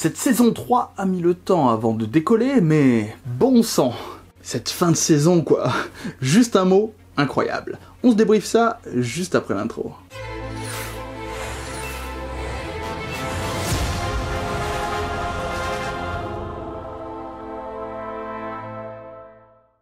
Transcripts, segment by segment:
Cette saison 3 a mis le temps avant de décoller, mais bon sang, cette fin de saison quoi, juste un mot, incroyable. On se débriefe ça juste après l'intro.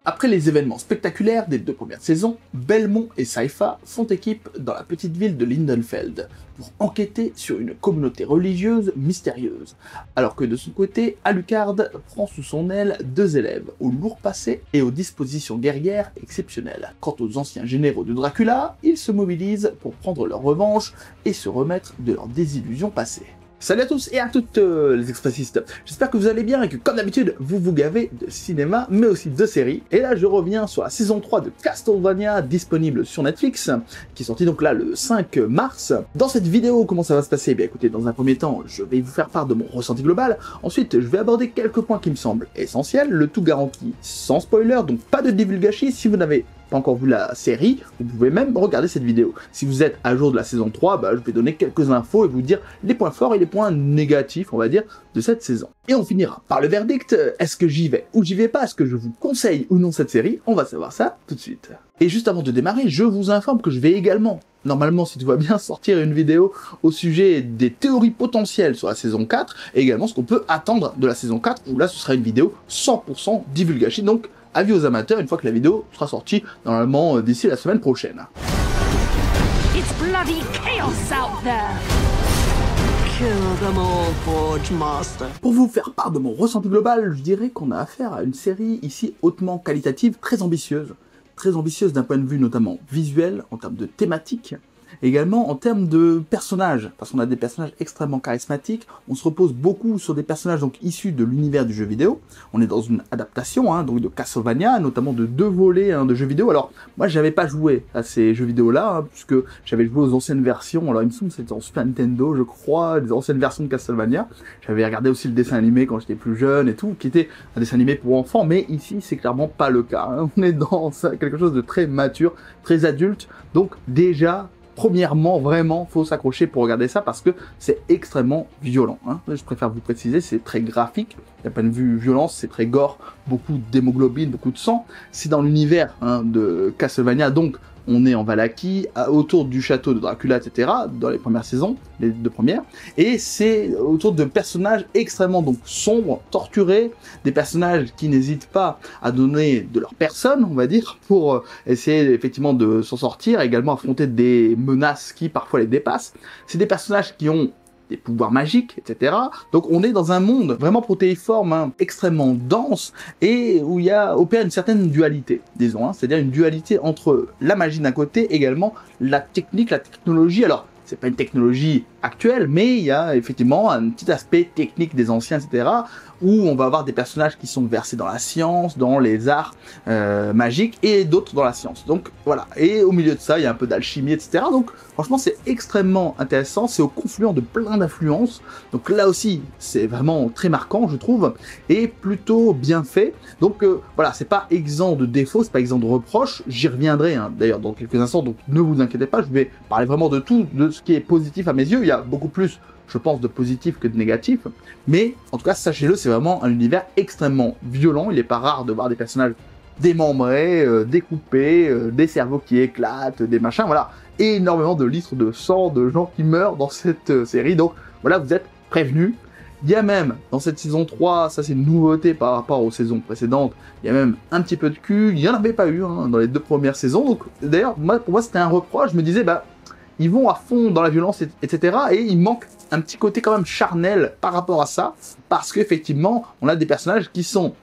Après les événements spectaculaires des deux premières saisons, Belmont et Sypha font équipe dans la petite ville de Lindenfeld pour enquêter sur une communauté religieuse mystérieuse, alors que de son côté, Alucard prend sous son aile deux élèves au lourd passé et aux dispositions guerrières exceptionnelles. Quant aux anciens généraux de Dracula, ils se mobilisent pour prendre leur revanche et se remettre de leurs désillusions passées. Salut à tous et à toutes les expressistes, j'espère que vous allez bien et que comme d'habitude vous vous gavez de cinéma mais aussi de séries. Et là je reviens sur la saison 3 de Castlevania disponible sur Netflix, qui est sortie donc là le 5 mars. Dans cette vidéo, comment ça va se passer? Eh bien écoutez, dans un premier temps je vais vous faire part de mon ressenti global, ensuite je vais aborder quelques points qui me semblent essentiels, le tout garanti sans spoiler, donc pas de divulgachis. Si vous n'avez pas encore vu la série, vous pouvez même regarder cette vidéo. Si vous êtes à jour de la saison 3, je vais donner quelques infos et vous dire les points forts et les points négatifs, on va dire, de cette saison. Et on finira par le verdict, est-ce que j'y vais ou j'y vais pas, est-ce que je vous conseille ou non cette série? On va savoir ça tout de suite. Et juste avant de démarrer, je vous informe que je vais également, normalement si tout va bien, sortir une vidéo au sujet des théories potentielles sur la saison 4, et également ce qu'on peut attendre de la saison 4, où là ce sera une vidéo 100% divulgachie, donc avis aux amateurs une fois que la vidéo sera sortie, normalement d'ici la semaine prochaine. It's bloody chaos out there. Kill them all, Forge Master. Pour vous faire part de mon ressenti global, je dirais qu'on a affaire à une série ici hautement qualitative, très ambitieuse d'un point de vue notamment visuel, en termes de thématique, également en termes de personnages, parce qu'on a des personnages extrêmement charismatiques, on se repose beaucoup sur des personnages donc issus de l'univers du jeu vidéo, on est dans une adaptation donc de Castlevania, notamment de deux volets de jeux vidéo. Alors moi j'avais pas joué à ces jeux vidéo là, puisque j'avais joué aux anciennes versions, alors il me semble que c'était en Super Nintendo je crois, les anciennes versions de Castlevania, j'avais regardé aussi le dessin animé quand j'étais plus jeune et tout, qui était un dessin animé pour enfants, mais ici c'est clairement pas le cas, on est dans quelque chose de très mature, très adulte, donc déjà premièrement, vraiment, faut s'accrocher pour regarder ça parce que c'est extrêmement violent. Je préfère vous préciser, c'est très graphique. D'un point de vue violence, c'est très gore, beaucoup d'hémoglobine, beaucoup de sang. C'est dans l'univers de Castlevania, donc on est en Valachie, autour du château de Dracula, etc., dans les premières saisons, les deux premières, et c'est autour de personnages extrêmement donc sombres, torturés, des personnages qui n'hésitent pas à donner de leur personne, on va dire, pour essayer effectivement de s'en sortir, également affronter des menaces qui parfois les dépassent. C'est des personnages qui ont des pouvoirs magiques, etc. Donc on est dans un monde vraiment protéiforme, extrêmement dense, et où il y a opère une certaine dualité, disons, c'est-à-dire une dualité entre la magie d'un côté, également la technique, la technologie. Alors c'est pas une technologie actuelle, mais il y a effectivement un petit aspect technique des anciens, etc., où on va avoir des personnages qui sont versés dans la science, dans les arts magiques, et d'autres dans la science. Donc voilà, et au milieu de ça, il y a un peu d'alchimie, etc. Donc franchement, c'est extrêmement intéressant, c'est au confluent de plein d'influences. Donc là aussi, c'est vraiment très marquant, je trouve, et plutôt bien fait. Donc voilà, c'est pas exempt de défauts, c'est pas exempt de reproches. J'y reviendrai d'ailleurs dans quelques instants, donc ne vous inquiétez pas, je vais parler vraiment de tout, de ce qui est positif à mes yeux. Il y a beaucoup plus, je pense, de positif que de négatif, mais en tout cas, sachez-le, c'est vraiment un univers extrêmement violent. Il n'est pas rare de voir des personnages démembrés, découpés, des cerveaux qui éclatent, des machins, voilà, et énormément de litres de sang, de gens qui meurent dans cette série, donc voilà, vous êtes prévenus. Il y a même, dans cette saison 3, ça c'est une nouveauté par rapport aux saisons précédentes, il y a même un petit peu de cul, il n'y en avait pas eu dans les deux premières saisons, donc d'ailleurs, pour moi c'était un reproche, je me disais, ils vont à fond dans la violence, etc. Et il manque un petit côté quand même charnel par rapport à ça, parce qu'effectivement, on a des personnages qui sont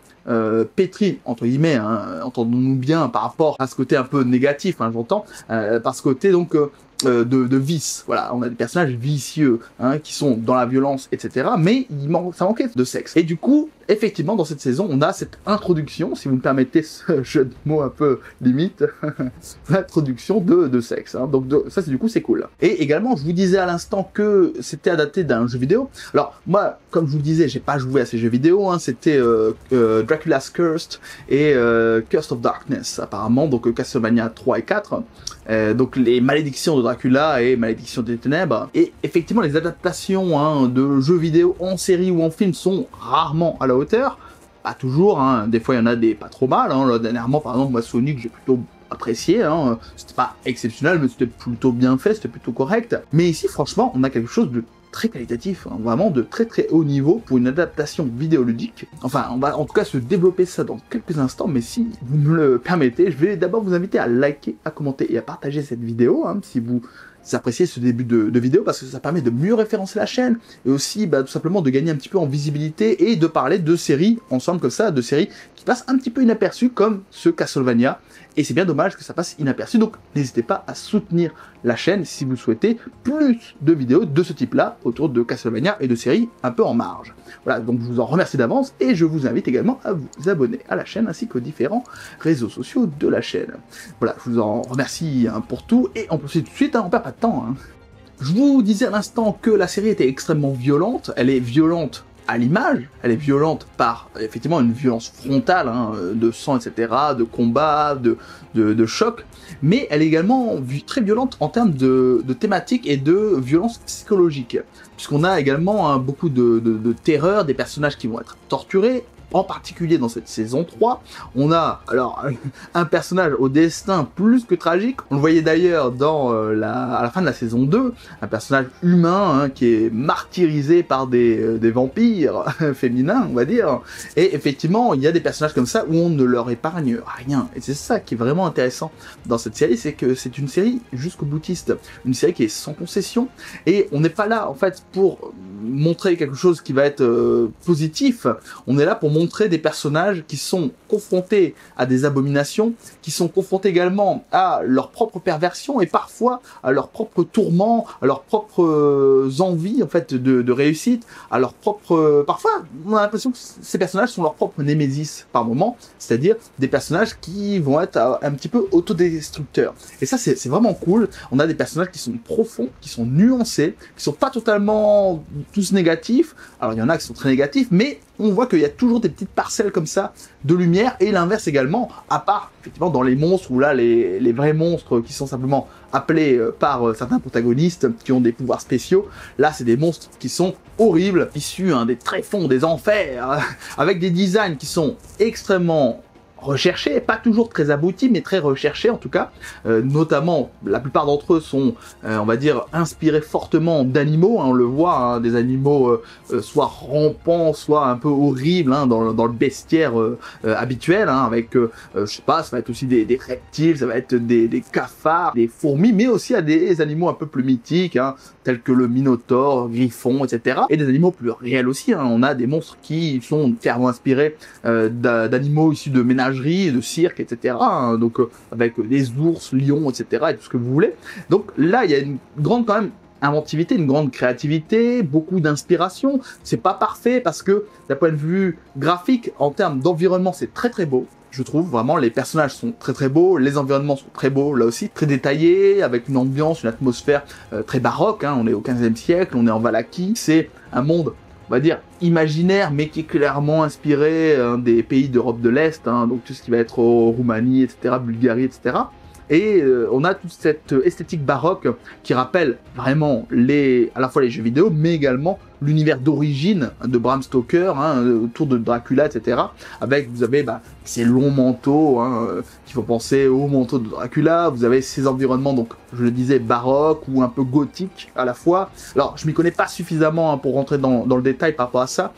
pétris, entre guillemets, entendons-nous bien, par rapport à ce côté un peu négatif, j'entends, par ce côté donc de vice. Voilà, on a des personnages vicieux qui sont dans la violence, etc. Mais ça manquait de sexe. Et du coup, effectivement, dans cette saison, on a cette introduction, si vous me permettez ce jeu de mots un peu limite, l'introduction de sexe. Hein. Donc ça, du coup, c'est cool. Et également, je vous disais à l'instant que c'était adapté d'un jeu vidéo. Alors, moi, comme je vous le disais, j'ai pas joué à ces jeux vidéo. Hein. C'était Dracula's Cursed et Curse of Darkness, apparemment. Donc Castlevania 3 et 4. Donc les malédictions de Dracula et malédictions des ténèbres. Et effectivement, les adaptations de jeux vidéo en série ou en film sont rarement à la hauteur. Pas toujours, hein. Des fois il y en a des pas trop mal. Hein. Là, dernièrement, par exemple, moi, Sonic, j'ai plutôt apprécié. Hein. C'était pas exceptionnel, mais c'était plutôt bien fait, c'était plutôt correct. Mais ici, franchement, on a quelque chose de très qualitatif, hein, vraiment de très très haut niveau pour une adaptation vidéoludique. Enfin, on va en tout cas se développer ça dans quelques instants, mais si vous me le permettez, je vais d'abord vous inviter à liker, à commenter et à partager cette vidéo, hein, si vous appréciez ce début de vidéo, parce que ça permet de mieux référencer la chaîne, et aussi tout simplement de gagner un petit peu en visibilité, et de parler de séries ensemble comme ça, de séries qui passent un petit peu inaperçues, comme ce Castlevania, et c'est bien dommage que ça passe inaperçu, donc n'hésitez pas à soutenir la chaîne si vous souhaitez plus de vidéos de ce type-là, autour de Castlevania et de séries un peu en marge. Voilà, donc je vous en remercie d'avance, et je vous invite également à vous abonner à la chaîne, ainsi qu'aux différents réseaux sociaux de la chaîne. Voilà, je vous en remercie pour tout, et on poursuit tout de suite, on perd pas de temps. Je vous disais à l'instant que la série était extrêmement violente, elle est violente à l'image, elle est violente par effectivement une violence frontale, hein, de sang, etc., de combat, de choc, mais elle est également très violente en termes de thématiques et de violence psychologique, puisqu'on a également beaucoup de terreur, des personnages qui vont être torturés. En particulier dans cette saison 3, on a alors un personnage au destin plus que tragique. On le voyait d'ailleurs dans à la fin de la saison 2, un personnage humain qui est martyrisé par des vampires féminins, on va dire. Et effectivement, il y a des personnages comme ça où on ne leur épargne rien. Et c'est ça qui est vraiment intéressant dans cette série, c'est que c'est une série jusqu'au boutiste, une série qui est sans concession. Et on n'est pas là en fait pour montrer quelque chose qui va être positif. On est là pour montrer des personnages qui sont confrontés à des abominations, qui sont confrontés également à leur propre perversion et parfois à leurs propres tourments, à leurs propres envies en fait de réussite, à leurs propres... Parfois, on a l'impression que ces personnages sont leurs propres némésis par moment, c'est-à-dire des personnages qui vont être un petit peu autodestructeurs. Et ça, c'est vraiment cool. On a des personnages qui sont profonds, qui sont nuancés, qui sont pas totalement tous négatifs. Alors, il y en a qui sont très négatifs, mais on voit qu'il y a toujours des petites parcelles comme ça de lumière, et l'inverse également, à part effectivement dans les monstres, où là les vrais monstres qui sont simplement appelés par certains protagonistes qui ont des pouvoirs spéciaux, là c'est des monstres qui sont horribles, issus des tréfonds, des enfers, avec des designs qui sont extrêmement recherchés, pas toujours très aboutis, mais très recherchés en tout cas, notamment la plupart d'entre eux sont, on va dire, inspirés fortement d'animaux, hein, on le voit, des animaux soit rampants, soit un peu horribles, dans le bestiaire habituel, avec, je sais pas, ça va être aussi des reptiles, ça va être des cafards, des fourmis, mais aussi à des animaux un peu plus mythiques, tels que le minotaure, griffon, etc. Et des animaux plus réels aussi, on a des monstres qui sont clairement inspirés d'animaux issus de ménageries, de cirque, etc. Donc avec des ours, lions, etc. et tout ce que vous voulez. Donc là, il y a une grande quand même inventivité, une grande créativité, beaucoup d'inspiration. C'est pas parfait parce que d'un point de vue graphique, en termes d'environnement, c'est très très beau. Je trouve vraiment les personnages sont très très beaux, les environnements sont très beaux là aussi, très détaillés, avec une ambiance, une atmosphère très baroque. On est au 15e siècle, on est en Valachie, c'est un monde, on va dire, imaginaire, mais qui est clairement inspiré des pays d'Europe de l'Est, donc tout ce qui va être Roumanie, etc., Bulgarie, etc. Et on a toute cette esthétique baroque qui rappelle vraiment à la fois les jeux vidéo, mais également l'univers d'origine de Bram Stoker, autour de Dracula, etc. Avec, vous avez ces longs manteaux, qui font penser au manteau de Dracula. Vous avez ces environnements, donc je le disais, baroques ou un peu gothiques à la fois. Alors, je m'y connais pas suffisamment pour rentrer dans le détail par rapport à ça.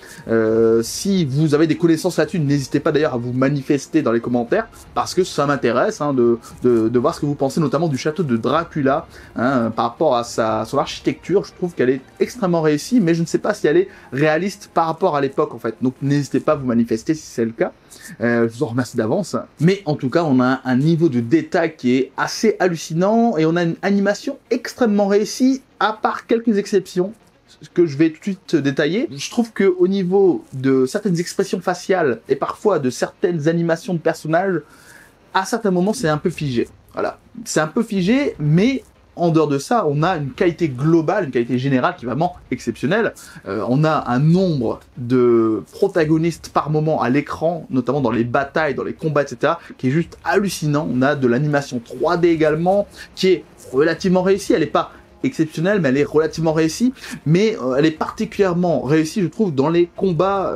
Si vous avez des connaissances là-dessus, n'hésitez pas d'ailleurs à vous manifester dans les commentaires, parce que ça m'intéresse de voir ce que vous pensez, notamment du château de Dracula, par rapport à son architecture. Je trouve qu'elle est extrêmement réussie, mais je ne sais pas si elle est réaliste par rapport à l'époque en fait. Donc n'hésitez pas à vous manifester si c'est le cas. Je vous en remercie d'avance. Mais en tout cas, on a un niveau de détail qui est assez hallucinant et on a une animation extrêmement réussie, à part quelques exceptions. que je vais tout de suite détailler. Je trouve que au niveau de certaines expressions faciales et parfois de certaines animations de personnages, à certains moments, c'est un peu figé. Voilà, c'est un peu figé, mais en dehors de ça, on a une qualité globale, une qualité générale qui est vraiment exceptionnelle. On a un nombre de protagonistes par moment à l'écran, notamment dans les batailles, dans les combats, etc., qui est juste hallucinant. On a de l'animation 3D également, qui est relativement réussie. Elle n'est pas exceptionnelle, mais elle est relativement réussie. Mais elle est particulièrement réussie, je trouve, dans les combats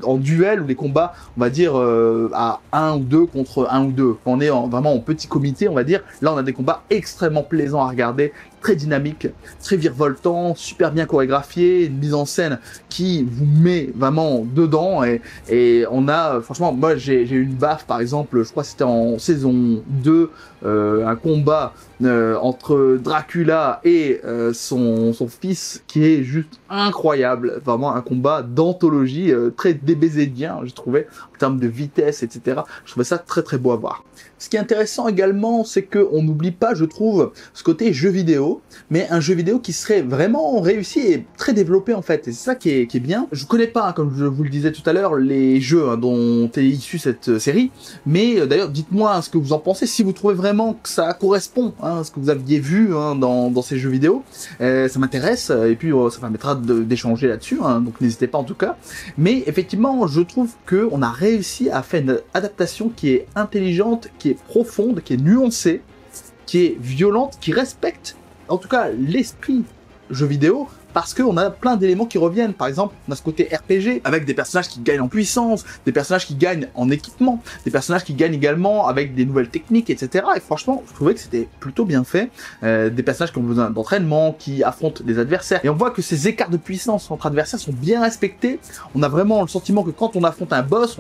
en duel, ou les combats, on va dire, à 1 ou 2 contre 1 ou 2. On est vraiment en petit comité, on va dire. Là, on a des combats extrêmement plaisants à regarder, très dynamiques, très virevoltants, super bien chorégraphiés, une mise en scène qui vous met vraiment dedans. Et on a, franchement, moi, j'ai eu une baffe, par exemple, je crois que c'était en saison 2, un combat entre Dracula et son fils qui est juste incroyable, vraiment un combat d'anthologie très DBZien, je trouvais, en termes de vitesse, etc. Je trouvais ça très très beau à voir. Ce qui est intéressant également, c'est qu'on n'oublie pas, je trouve, ce côté jeu vidéo, mais un jeu vidéo qui serait vraiment réussi et très développé en fait, et c'est ça qui est bien. Je connais pas, comme je vous le disais tout à l'heure, les jeux dont est issue cette série, mais d'ailleurs dites-moi ce que vous en pensez, si vous trouvez vraiment que ça correspond à ce que vous aviez vu dans ces jeux vidéo, ça m'intéresse, et puis ça permettra d'échanger là-dessus, donc n'hésitez pas en tout cas. Mais effectivement, je trouve qu'on a réussi à faire une adaptation qui est intelligente, qui est profonde, qui est nuancée, qui est violente, qui respecte en tout cas l'esprit jeu vidéo, parce qu'on a plein d'éléments qui reviennent. Par exemple, on a ce côté RPG, avec des personnages qui gagnent en puissance, des personnages qui gagnent en équipement, des personnages qui gagnent également avec des nouvelles techniques, etc. Et franchement, je trouvais que c'était plutôt bien fait. Des personnages qui ont besoin d'entraînement, qui affrontent des adversaires. Et on voit que ces écarts de puissance entre adversaires sont bien respectés. On a vraiment le sentiment que quand on affronte un boss,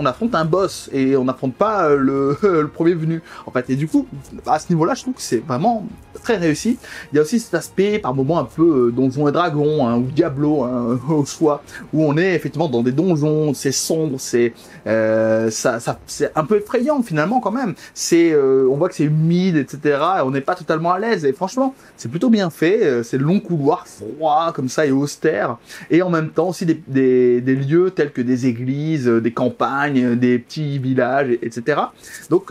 et on n'affronte pas le premier venu, en fait. Et du coup, à ce niveau-là, je trouve que c'est vraiment très réussi. Il y a aussi cet aspect, par moments, un peu Donjons et Dragons, ou Diablo, au choix, où on est effectivement dans des donjons, c'est sombre, c'est un peu effrayant finalement quand même. On voit que c'est humide, etc. Et on n'est pas totalement à l'aise. Et franchement, c'est plutôt bien fait. C'est long couloir froid comme ça et austère. Et en même temps aussi des lieux tels que des églises, des campagnes, des petits villages, etc. Donc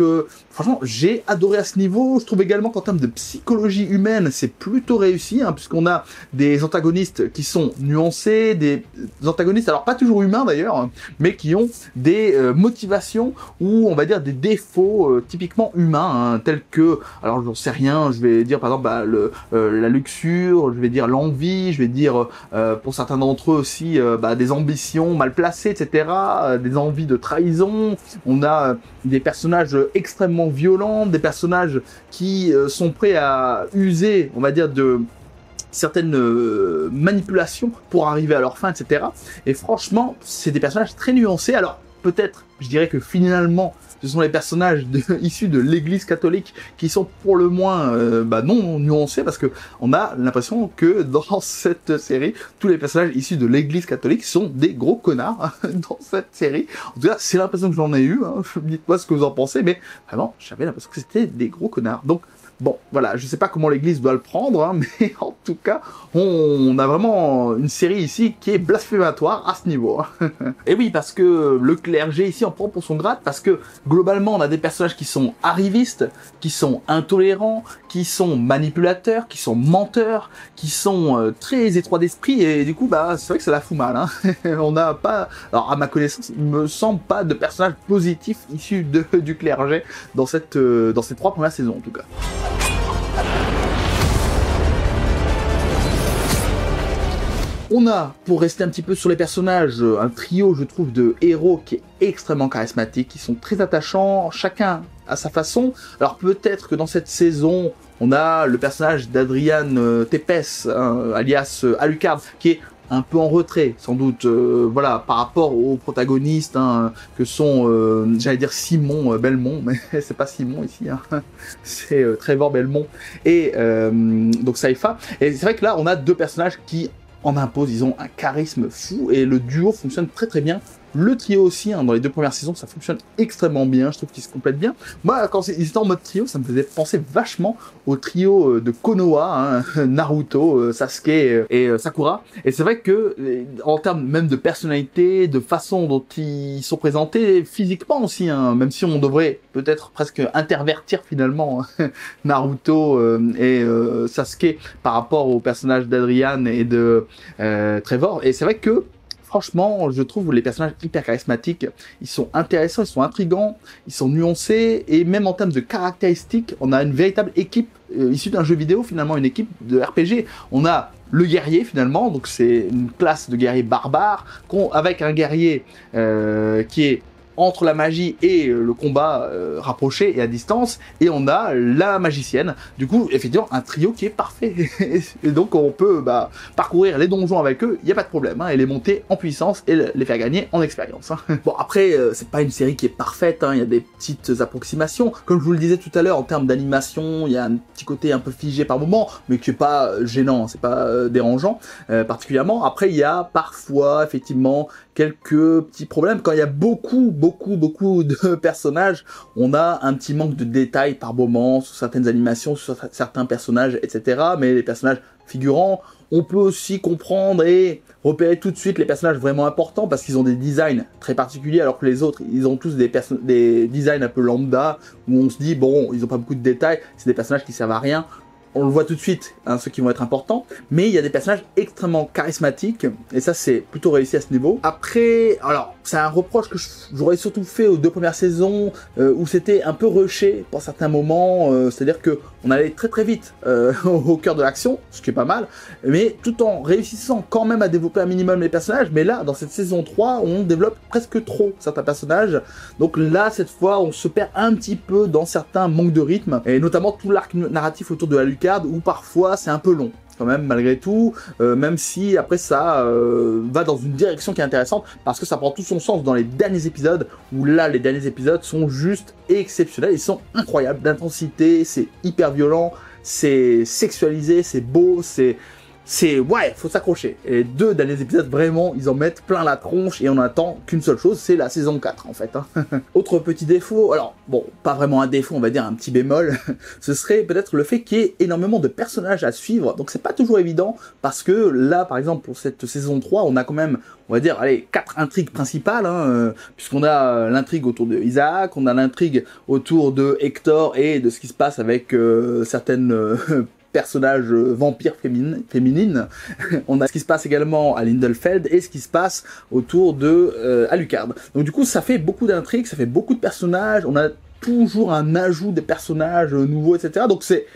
franchement, j'ai adoré à ce niveau. Je trouve également qu'en termes de psychologie humaine, c'est plutôt réussi, puisqu'on a des antagonistes qui sont nuancés, des antagonistes, alors pas toujours humains d'ailleurs, mais qui ont des motivations ou on va dire des défauts typiquement humains, tels que, alors j'en sais rien, je vais dire par exemple la luxure, je vais dire l'envie, je vais dire pour certains d'entre eux aussi des ambitions mal placées, etc., des envies de trahison. On a des personnages extrêmement violents, des personnages qui sont prêts à user, on va dire, de certaines manipulations pour arriver à leur fin, etc. Et franchement, c'est des personnages très nuancés. Alors, peut-être, je dirais que finalement, ce sont les personnages issus de l'Église catholique qui sont pour le moins non nuancés, parce que on a l'impression que dans cette série, tous les personnages issus de l'Église catholique sont des gros connards dans cette série. En tout cas, c'est l'impression que j'en ai eu. Dites-moi ce que vous en pensez, mais vraiment, j'avais l'impression que c'était des gros connards. Donc, bon, voilà, je sais pas comment l'église doit le prendre, mais en tout cas, on a vraiment une série ici qui est blasphématoire à ce niveau. Et oui, parce que le clergé ici en prend pour son grade, parce que globalement, on a des personnages qui sont arrivistes, qui sont intolérants, qui sont manipulateurs, qui sont menteurs, qui sont très étroits d'esprit, et du coup, c'est vrai que ça la fout mal. On n'a pas, alors à ma connaissance, il me semble pas de personnages positifs issus du clergé dans ces 3 premières saisons en tout cas. On a, pour rester un petit peu sur les personnages, un trio, je trouve, de héros qui est extrêmement charismatique, qui sont très attachants, chacun à sa façon. Alors peut-être que dans cette saison, on a le personnage d'Adrian Tepes, alias Alucard, qui est un peu en retrait, sans doute, par rapport aux protagonistes, que sont, j'allais dire Simon Belmont, mais c'est pas Simon ici, c'est Trevor Belmont et donc Saifa. Et c'est vrai que là, on a 2 personnages qui en imposent, ils ont un charisme fou, et le duo fonctionne très très bien Le trio aussi, hein, dans les 2 premières saisons, ça fonctionne extrêmement bien, je trouve qu'ils se complètent bien. Moi, quand ils étaient en mode trio, ça me faisait penser vachement au trio de Konoha, hein, Naruto, Sasuke et Sakura. Et c'est vrai que, en termes même de personnalité, de façon dont ils sont présentés, physiquement aussi, hein, même si on devrait peut-être presque intervertir finalement Naruto et Sasuke par rapport au personnage d'Adrian et de Trevor. Et c'est vrai que franchement, je trouve les personnages hyper charismatiques, ils sont intéressants, ils sont intrigants, ils sont nuancés, et même en termes de caractéristiques, on a une véritable équipe issue d'un jeu vidéo, finalement une équipe de RPG. On a le guerrier finalement, donc c'est une classe de guerrier barbare, avec un guerrier qui est entre la magie et le combat rapproché et à distance, et on a la magicienne. Du coup, effectivement, un trio qui est parfait. Et donc, on peut parcourir les donjons avec eux, il n'y a pas de problème, hein, et les monter en puissance et les faire gagner en expérience. Hein. Bon, après, c'est pas une série qui est parfaite, hein, il y a des petites approximations. Comme je vous le disais tout à l'heure, en termes d'animation, il y a un petit côté un peu figé par moment, mais qui est pas gênant, c'est pas dérangeant particulièrement. Après, il y a parfois, effectivement, quelques petits problèmes. Quand il y a beaucoup de personnages, on a un petit manque de détails par moment sur certaines animations, sur certains personnages, etc. Mais les personnages figurants, on peut aussi comprendre et repérer tout de suite les personnages vraiment importants parce qu'ils ont des designs très particuliers, alors que les autres, ils ont tous des designs un peu lambda, où on se dit, bon, ils ont pas beaucoup de détails, c'est des personnages qui servent à rien. On le voit tout de suite, hein, ceux qui vont être importants, mais il y a des personnages extrêmement charismatiques, et ça c'est plutôt réussi à ce niveau. Après, alors, c'est un reproche que j'aurais surtout fait aux 2 premières saisons, où c'était un peu rushé pour certains moments, c'est-à-dire que on allait très vite au cœur de l'action, ce qui est pas mal, mais tout en réussissant quand même à développer un minimum les personnages, mais là, dans cette saison 3, on développe presque trop certains personnages, donc là, cette fois, on se perd un petit peu dans certains manques de rythme, et notamment tout l'arc narratif autour de Alucard, où parfois c'est un peu long quand même malgré tout, même si après ça va dans une direction qui est intéressante parce que ça prend tout son sens dans les derniers épisodes, où là les derniers épisodes sont juste exceptionnels, ils sont incroyables d'intensité, c'est hyper violent, c'est sexualisé, c'est beau, ouais, faut s'accrocher. Et les 2 derniers épisodes, vraiment, ils en mettent plein la tronche et on attend qu'une seule chose, c'est la saison 4 en fait. Hein. Autre petit défaut, alors bon, pas vraiment un défaut, on va dire un petit bémol, ce serait peut-être le fait qu'il y ait énormément de personnages à suivre, donc c'est pas toujours évident, parce que là, par exemple, pour cette saison 3, on a quand même, on va dire, allez, 4 intrigues principales, hein, puisqu'on a l'intrigue autour de Isaac, on a l'intrigue autour de Hector et de ce qui se passe avec certaines... personnages vampires féminines. On a ce qui se passe également à Lindelfeld et ce qui se passe autour de Alucard. Donc du coup, ça fait beaucoup d'intrigues, ça fait beaucoup de personnages, on a toujours un ajout des personnages nouveaux, etc. Donc c'est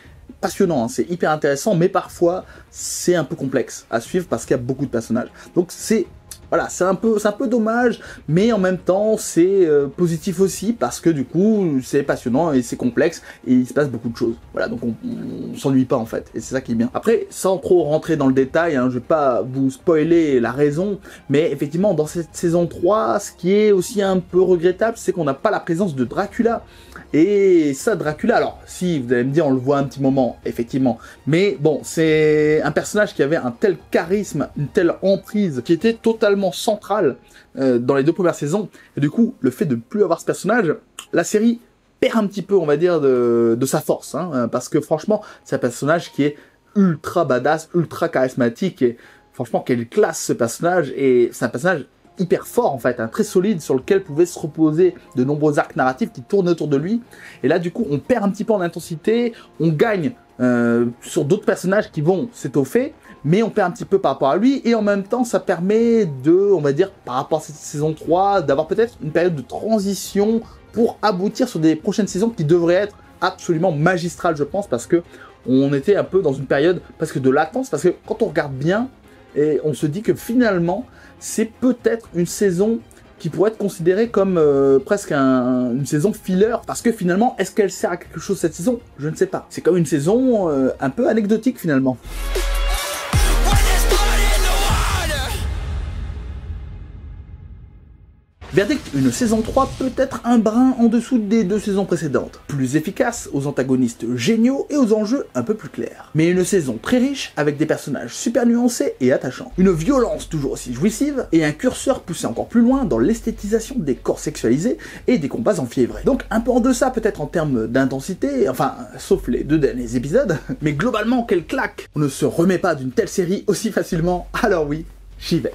passionnant, hein, c'est hyper intéressant, mais parfois c'est un peu complexe à suivre parce qu'il y a beaucoup de personnages. Donc c'est voilà, c'est un peu dommage, mais en même temps c'est positif aussi parce que du coup c'est passionnant et c'est complexe et il se passe beaucoup de choses. Voilà, donc on s'ennuie pas en fait, et c'est ça qui est bien. Après, sans trop rentrer dans le détail, hein, je vais pas vous spoiler la raison, mais effectivement dans cette saison 3, ce qui est aussi un peu regrettable, c'est qu'on n'a pas la présence de Dracula. Et ça, Dracula, alors si vous allez me dire on le voit un petit moment, effectivement, mais bon, c'est un personnage qui avait un tel charisme, une telle emprise, qui était totalement central dans les 2 premières saisons, et du coup, le fait de ne plus avoir ce personnage, la série perd un petit peu, on va dire, de sa force, hein, parce que franchement, c'est un personnage qui est ultra badass, ultra charismatique, et franchement, quelle classe ce personnage, et c'est un personnage hyper fort en fait, hein, très solide, sur lequel pouvaient se reposer de nombreux arcs narratifs qui tournent autour de lui, et là du coup on perd un petit peu en intensité, on gagne sur d'autres personnages qui vont s'étoffer, mais on perd un petit peu par rapport à lui, et en même temps ça permet de, on va dire, par rapport à cette saison 3, d'avoir peut-être une période de transition pour aboutir sur des prochaines saisons qui devraient être absolument magistrales, je pense, parce que on était un peu dans une période presque de latence, parce que quand on regarde bien, et on se dit que finalement, c'est peut-être une saison qui pourrait être considérée comme presque une saison filler, parce que finalement, est-ce qu'elle sert à quelque chose cette saison? Je ne sais pas. C'est comme une saison un peu anecdotique finalement. Verdict, une saison 3 peut être un brin en dessous des 2 saisons précédentes, plus efficace, aux antagonistes géniaux et aux enjeux un peu plus clairs. Mais une saison très riche, avec des personnages super nuancés et attachants, une violence toujours aussi jouissive, et un curseur poussé encore plus loin dans l'esthétisation des corps sexualisés et des combats enfiévrés. Donc un peu en deçà peut-être en termes d'intensité, enfin, sauf les 2 derniers épisodes, mais globalement, quelle claque! On ne se remet pas d'une telle série aussi facilement, alors oui, j'y vais.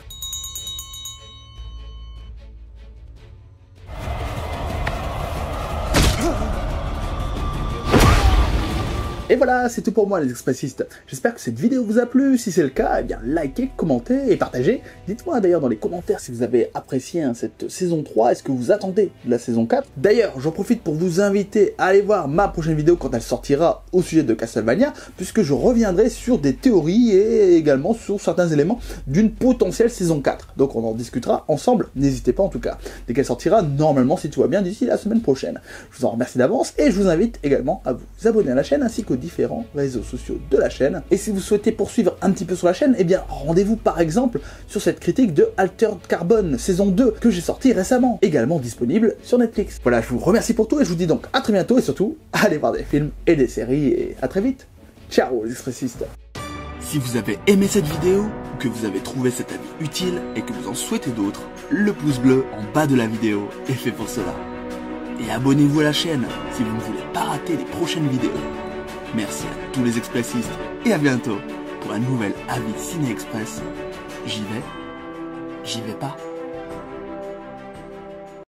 Et voilà, c'est tout pour moi les expressistes. J'espère que cette vidéo vous a plu. Si c'est le cas, eh bien likez, commentez et partagez. Dites-moi d'ailleurs dans les commentaires si vous avez apprécié cette saison 3, est-ce que vous attendez de la saison 4. D'ailleurs, j'en profite pour vous inviter à aller voir ma prochaine vidéo quand elle sortira au sujet de Castlevania, puisque je reviendrai sur des théories et également sur certains éléments d'une potentielle saison 4. Donc on en discutera ensemble, n'hésitez pas en tout cas. Dès qu'elle sortira, normalement si tout va bien, d'ici la semaine prochaine. Je vous en remercie d'avance et je vous invite également à vous abonner à la chaîne ainsi qu'aux différents réseaux sociaux de la chaîne. Et si vous souhaitez poursuivre un petit peu sur la chaîne, eh bien rendez-vous par exemple sur cette critique de Altered Carbon saison 2 que j'ai sorti récemment, également disponible sur Netflix. Voilà, je vous remercie pour tout et je vous dis donc à très bientôt et surtout, allez voir des films et des séries et à très vite. Ciao les expressistes. Si vous avez aimé cette vidéo, ou que vous avez trouvé cet avis utile et que vous en souhaitez d'autres, le pouce bleu en bas de la vidéo est fait pour cela. Et abonnez-vous à la chaîne si vous ne voulez pas rater les prochaines vidéos. Merci à tous les expressistes et à bientôt pour un nouvel avis Ciné Express. J'y vais pas.